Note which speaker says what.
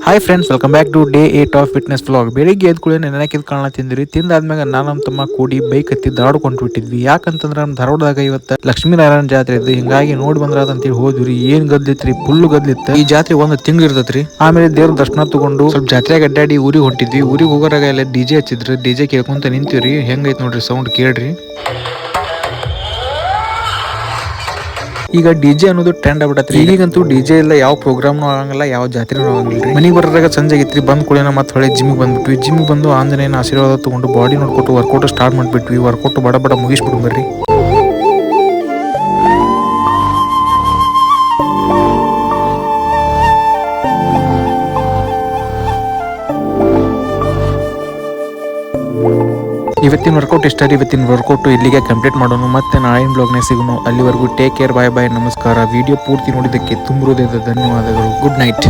Speaker 1: Hi friends, welcome back to day 8 of fitness vlog. ಬೆಳಿಗ್ಗೆ ಎದ್ದು ಕೂಡ ನೆನಕಿದ್ ಕಾರಣ ತಿಂದ್ರಿ. ತಿಂದಾದ್ಮ್ಯಾಗ ನಾನು ನಮ್ಮ ತಮ್ಮ ಕೂಡಿ ಬೈಕ್ ಹತ್ತಿ ಧಾರವಾಡ ಬಿಟ್ಟಿದ್ವಿ. ಯಾಕಂತಂದ್ರೆ ನಮ್ಮ ಧಾರವಾಡದಾಗ ಇವತ್ತು ಲಕ್ಷ್ಮೀನಾರಾಯಣ ಜಾತ್ರೆ ಇದ್ದು, ಹಿಂಗಾಗಿ ನೋಡಿ ಬಂದ್ರಾದ ಅಂತೇಳಿ ಹೋದ್ವಿ. ಏನ್ ಗದ್ಲಿತ್ರಿ, ಫುಲ್ ಗದ್ಲಿತ್ತು. ಈ ಜಾತ್ರೆ ಒಂದು ತಿಂಗಳು ಇರ್ತೈತ್ರಿ. ಆಮೇಲೆ ದೇವ್ರ ದರ್ಶನ ತಗೊಂಡು ಸ್ವಲ್ಪ ಜಾತ್ರೆಗೆ ಅಡ್ಡಾಡಿ ಊರಿಗೆ ಹೊಂಟಿದ್ವಿ. ಊರಿಗೆ ಹೋಗೋರಾಗ ಎಲ್ಲ ಡಿಜೆ ಹಚ್ಚಿದ್ರು. ಡಿಜೆ ಕೇಳ್ಕೊಂತ ನಿಂತೀವ್ರಿ. ಹೆಂಗೈತ್ ನೋಡ್ರಿ ಸೌಂಡ್ ಕೇಳ್ರಿ. ಈಗ ಡಿಜೆ ಅನ್ನೋದು ಟ್ರೆಂಡ್ ಆಗ್ಬಿಟ್ಟತ್ರಿ. ಈಗಂತೂ ಡಿಜೆ ಇಲ್ಲ, ಯಾವ ಪ್ರೋಗ್ರಾಮ್ನು ಆಗಂಗಿಲ್ಲ, ಯಾವ ಜಾತ್ರೆನೂ ಆಗಂಗಿಲ್ರಿ. ಮನಿಗೆ ಬರೋದಾಗ ಸಂಜೆ ಆಗಿತ್ರಿ. ಬಂದ್ ಕೂಡೇನ ಮತ್ತೆ ಹೊಳೆ ಜಿಮ್ಗೆ ಬಂದ್ಬಿಟ್ವಿ. ಜಿಮ್ಗೆ ಬಂದು ಆಂಜನೇಯನ ಆಶೀರ್ವಾದ ತಗೊಂಡು ಬಾಡಿ ನೋಡ್ಕೊಟ್ಟು ವರ್ಕೌಟ್ ಸ್ಟಾರ್ಟ್ ಮಾಡ್ಬಿಟ್ವಿ. ವರ್ಕೌಟ್ ಬಡ ಬಡ ಮುಗಿಸ್ಬಿಡು ಬರ್ರಿ. ಇವತ್ತಿನ ವರ್ಕೌಟ್ ಇಷ್ಟ ರೀ. ಇವತ್ತಿನ ವರ್ಕೌಟ್ ಇಲ್ಲಿಗೆ ಕಂಪ್ಲೀಟ್ ಮಾಡೋಣ. ಮತ್ತೆ ನಾಳಿನ ಬ್ಲಾಗ್ನೇ ಸಿಗೋಣ. ಅಲ್ಲಿವರೆಗೂ ಟೇಕ್ ಕೇರ್, ಬಾಯ್ ಬಾಯ್, ನಮಸ್ಕಾರ. ವಿಡಿಯೋ ಪೂರ್ತಿ ನೋಡಿದ್ದಕ್ಕೆ ತುಂಬ ಹೃದಯದ ಧನ್ಯವಾದಗಳು. Good night.